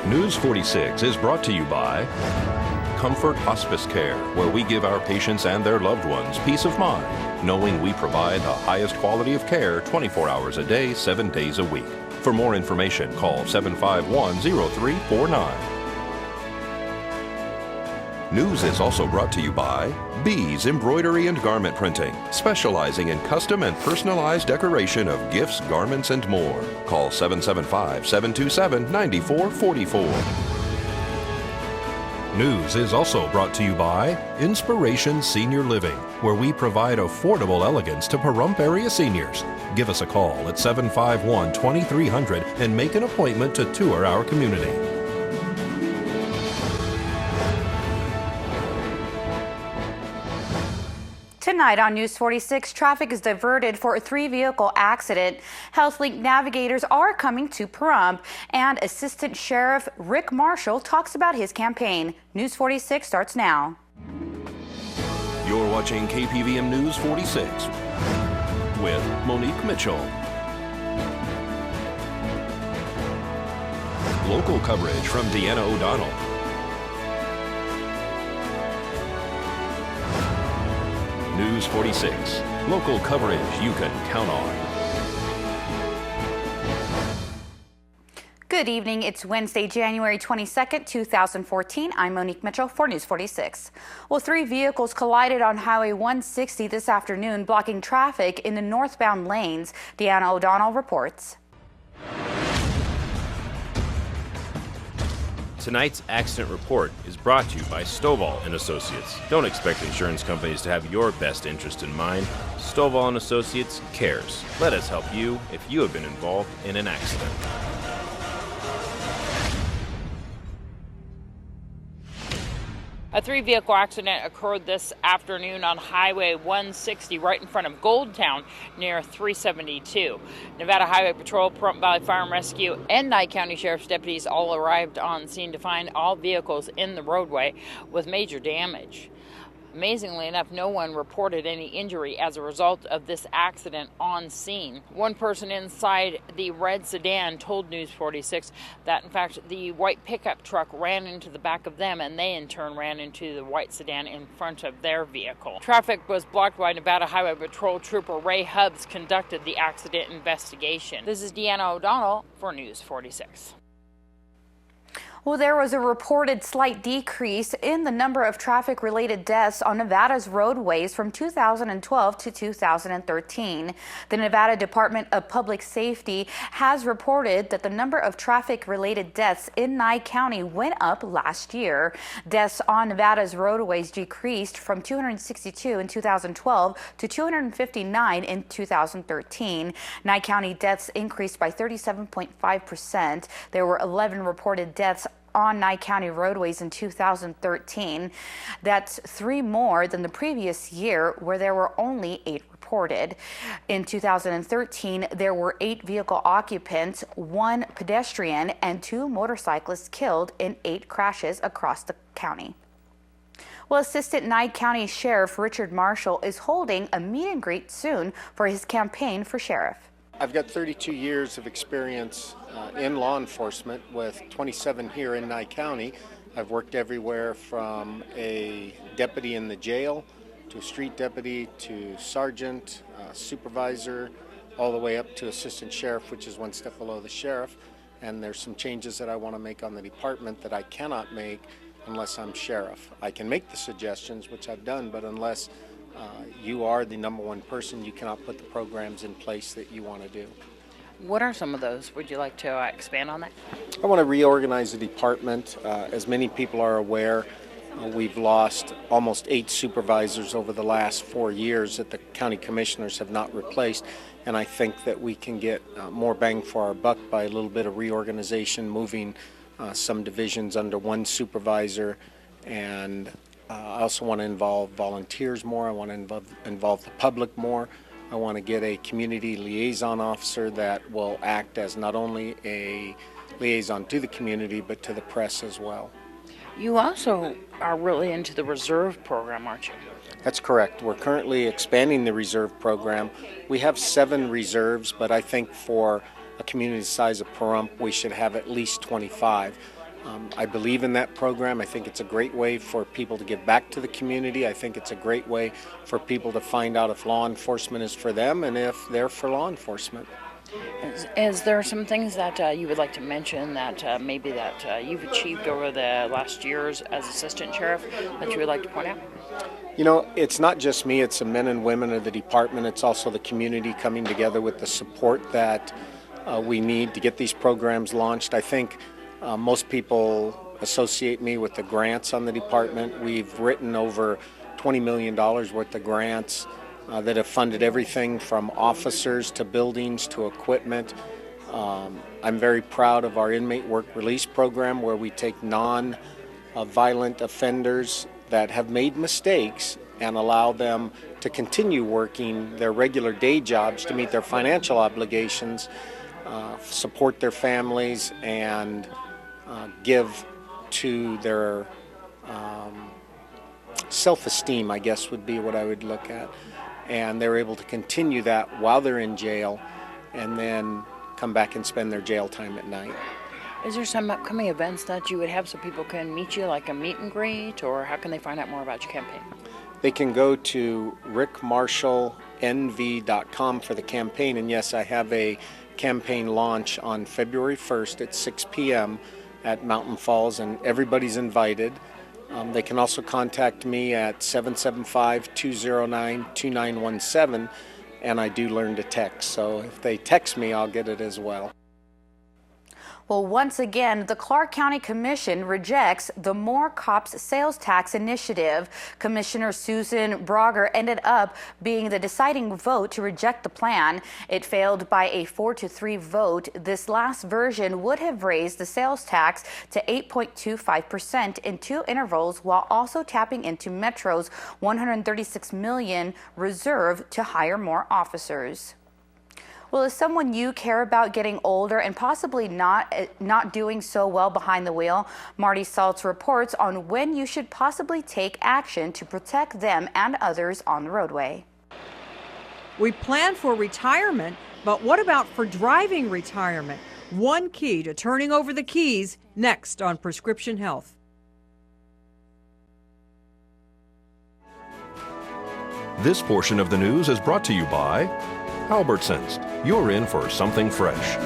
News 46 is brought to you by Comfort Hospice Care, where we give our patients and their loved ones peace of mind, knowing we provide the highest quality of care 24 hours a day, 7 days a week. For more information, call 751-0349. News is also brought to you by Bees Embroidery and Garment Printing, specializing in custom and personalized decoration of gifts, garments, and more. Call 775-727-9444. News is also brought to you by Inspiration Senior Living, where we provide affordable elegance to Pahrump area seniors. Give us a call at 751-2300 and make an appointment to tour our community. Tonight on News 46, traffic is diverted for a 3-vehicle accident. HealthLink navigators are coming to Pahrump, and Assistant Sheriff Rick Marshall talks about his campaign. News 46 starts now. You're watching KPVM News 46 with Monique Mitchell. Local coverage from Deanna O'Donnell. News 46, local coverage you can count on. Good evening. It's Wednesday, January 22nd, 2014. I'm Monique Mitchell for News 46. Well, 3 vehicles collided on Highway 160 this afternoon, blocking traffic in the northbound lanes. Deanna O'Donnell reports. Tonight's accident report is brought to you by Stovall & Associates. Don't expect insurance companies to have your best interest in mind. Stovall & Associates cares. Let us help you if you have been involved in an accident. A 3-vehicle accident occurred this afternoon on Highway 160 right in front of Goldtown near 372. Nevada Highway Patrol, Pahrump Valley Fire and Rescue, and Nye County Sheriff's deputies all arrived on scene to find all vehicles in the roadway with major damage. Amazingly enough, no one reported any injury as a result of this accident on scene. One person inside the red sedan told News 46 that, in fact, the white pickup truck ran into the back of them, and they, in turn, ran into the white sedan in front of their vehicle. Traffic was blocked by Nevada Highway Patrol Trooper Ray Hubbs conducted the accident investigation. This is Deanna O'Donnell for News 46. Well, there was a reported slight decrease in the number of traffic-related deaths on Nevada's roadways from 2012 to 2013. The Nevada Department of Public Safety has reported that the number of traffic-related deaths in Nye County went up last year. Deaths on Nevada's roadways decreased from 262 in 2012 to 259 in 2013. Nye County deaths increased by 37.5%. There were 11 reported deaths on Nye County roadways in 2013. That's 3 more than the previous year, where there were only 8 reported. In 2013, there were 8 vehicle occupants, 1 pedestrian, and 2 motorcyclists killed in 8 crashes across the county. Well, Assistant Nye County Sheriff Richard Marshall is holding a meet and greet soon for his campaign for sheriff. I've got 32 years of experience in law enforcement, with 27 here in Nye County. I've worked everywhere from a deputy in the jail to a street deputy to sergeant, supervisor, all the way up to assistant sheriff, which is 1 step below the sheriff. And there's some changes that I want to make on the department that I cannot make unless I'm sheriff. I can make the suggestions, which I've done, but unless you are the number 1 person, you cannot put the programs in place that you want to do. What are some of those? Would you like to expand on that? I want to reorganize the department. As many people are aware, we've lost almost 8 supervisors over the last 4 years that the county commissioners have not replaced, and I think that we can get more bang for our buck by a little bit of reorganization, moving some divisions under 1 supervisor, and I also want to involve volunteers more. I want to involve the public more. I want to get a community liaison officer that will act as not only a liaison to the community, but to the press as well. You also are really into the reserve program, aren't you? That's correct. We're currently expanding the reserve program. We have 7 reserves, but I think for a community the size of Pahrump, we should have at least 25. I believe in that program. I think it's a great way for people to give back to the community. I think it's a great way for people to find out if law enforcement is for them and if they're for law enforcement. Is there some things that you would like to mention that maybe that you've achieved over the last years as assistant sheriff that you would like to point out? You know, it's not just me, it's the men and women of the department. It's also the community coming together with the support that we need to get these programs launched. I think most people associate me with the grants on the department. We've written over $20 million worth of grants that have funded everything from officers to buildings to equipment. I'm very proud of our inmate work release program, where we take non-violent offenders that have made mistakes and allow them to continue working their regular day jobs to meet their financial obligations, support their families, and give to their self-esteem, I guess would be what I would look at. And they're able to continue that while they're in jail and then come back and spend their jail time at night. Is there some upcoming events that you would have so people can meet you, like a meet and greet, or how can they find out more about your campaign? They can go to rickmarshallnv.com for the campaign, and yes, I have a campaign launch on February 1st at 6 p.m. at Mountain Falls, and everybody's invited. They can also contact me at 775-209-2917, and I do learn to text, so if they text me, I'll get it as well. Well, once again, the Clark County Commission rejects the More Cops sales tax initiative. Commissioner Susan Brogger ended up being the deciding vote to reject the plan. It failed by a 4-3 vote. This last version would have raised the sales tax to 8.25% in 2 intervals, while also tapping into Metro's $136 million reserve to hire more officers. Well, is someone you care about getting older and possibly not doing so well behind the wheel? Marty Saltz reports on when you should possibly take action to protect them and others on the roadway. We plan for retirement, but what about for driving retirement? One key to turning over the keys, next on Prescription Health. This portion of the news is brought to you by Albertsons. You're in for something fresh.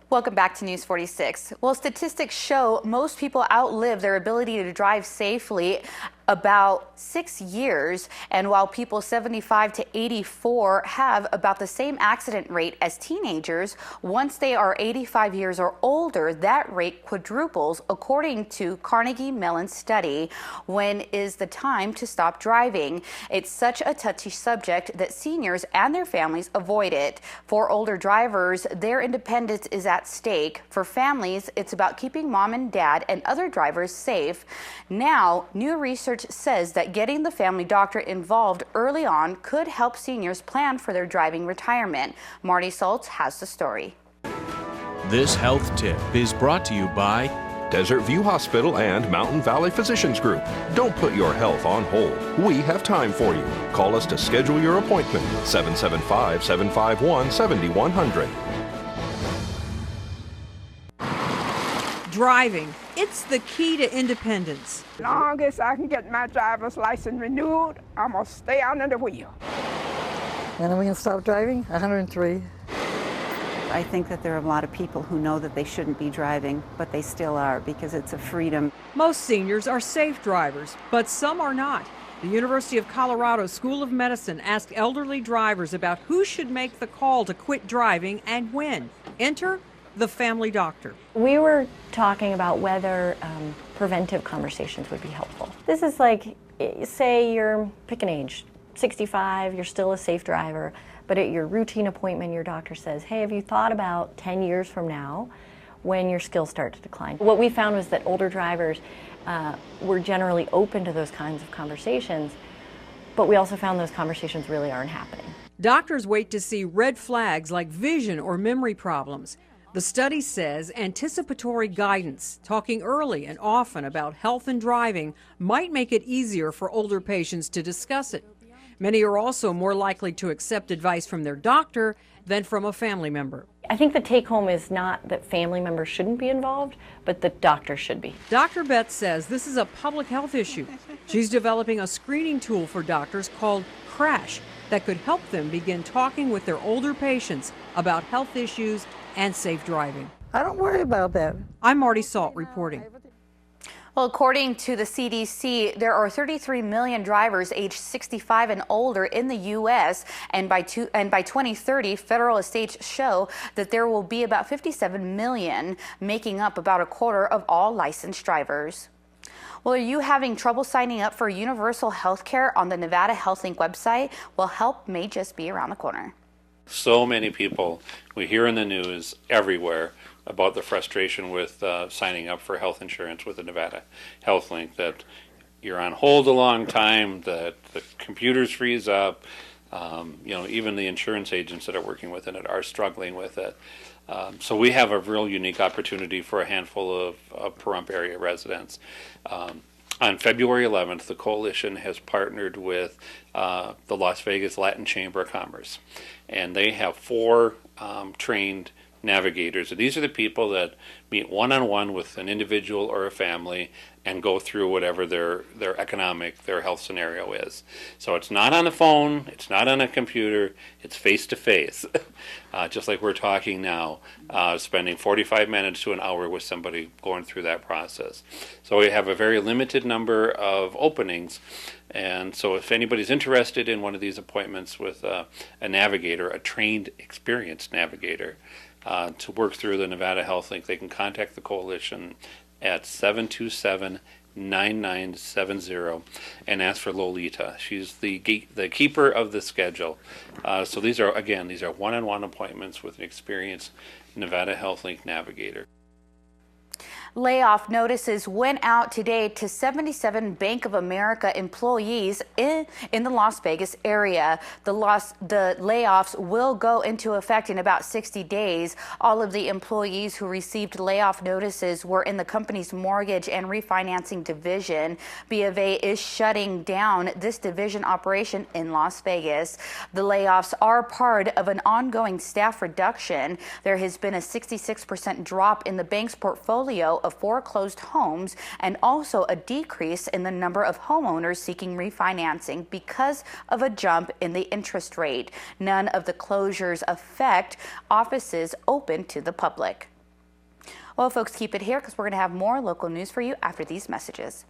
Welcome back to News 46. Well, statistics show most people outlive their ability to drive safely about 6 years, and while people 75 to 84 have about the same accident rate as teenagers, once they are 85 years or older, that rate quadruples, according to Carnegie Mellon's study. When is the time to stop driving? It's such a touchy subject that seniors and their families avoid it. For older drivers, their independence is at stake. For families, it's about keeping mom and dad and other drivers safe. Now, new research says that getting the family doctor involved early on could help seniors plan for their driving retirement. Marty Saltz has the story. This health tip is brought to you by Desert View Hospital and Mountain Valley Physicians Group. Don't put your health on hold. We have time for you. Call us to schedule your appointment. 775-751-7100. Driving, it's the key to independence. As long as I can get my driver's license renewed, I'm going to stay under the wheel. When are we going to stop driving? 103. I think that there are a lot of people who know that they shouldn't be driving, but they still are because it's a freedom. Most seniors are safe drivers, but some are not. The University of Colorado School of Medicine asked elderly drivers about who should make the call to quit driving and when. Enter the family doctor. We were talking about whether preventive conversations would be helpful. This is like, say you're, pick an age, 65, you're still a safe driver, but at your routine appointment, your doctor says, hey, have you thought about 10 years from now when your skills start to decline? What we found was that older drivers were generally open to those kinds of conversations, but we also found those conversations really aren't happening. Doctors wait to see red flags like vision or memory problems. The study says anticipatory guidance, talking early and often about health and driving, might make it easier for older patients to discuss it. Many are also more likely to accept advice from their doctor than from a family member. I think the take home is not that family members shouldn't be involved, but the doctor should be. Dr. Betts says this is a public health issue. She's developing a screening tool for doctors called CRASH that could help them begin talking with their older patients about health issues and safe driving. I don't worry about that. I'm Marty Salt reporting. Well, according to the CDC, there are 33 million drivers aged 65 and older in the U.S., and by 2030, federal estates show that there will be about 57 million, making up about a quarter of all licensed drivers. Well, are you having trouble signing up for universal health care on the Nevada HealthLink website? Well, help may just be around the corner. So many people, we hear in the news everywhere about the frustration with signing up for health insurance with the Nevada HealthLink, that you're on hold a long time, that the computers freeze up, even the insurance agents that are working within it are struggling with it. So we have a real unique opportunity for a handful of Pahrump area residents. On February 11th, the coalition has partnered with the Las Vegas Latin Chamber of Commerce, and they have 4 trained navigators. And these are the people that meet one-on-one with an individual or a family and go through whatever their health scenario is. So it's not on the phone, it's not on a computer, it's face-to-face, just like we're talking now, spending 45 minutes to an hour with somebody going through that process. So we have a very limited number of openings, and so if anybody's interested in one of these appointments with a navigator, a trained, experienced navigator, to work through the Nevada HealthLink, they can contact the coalition at 727-9970 and ask for Lolita. She's the keeper of the schedule. So these are one-on-one appointments with an experienced Nevada HealthLink navigator. Layoff notices went out today to 77 Bank of America employees in the Las Vegas area. The layoffs will go into effect in about 60 days. All of the employees who received layoff notices were in the company's mortgage and refinancing division. B of A is shutting down this division operation in Las Vegas. The layoffs are part of an ongoing staff reduction. There has been a 66% drop in the bank's portfolio of foreclosed homes, and also a decrease in the number of homeowners seeking refinancing because of a jump in the interest rate. None of the closures affect offices open to the public. Well, folks, keep it here because we're going to have more local news for you after these messages.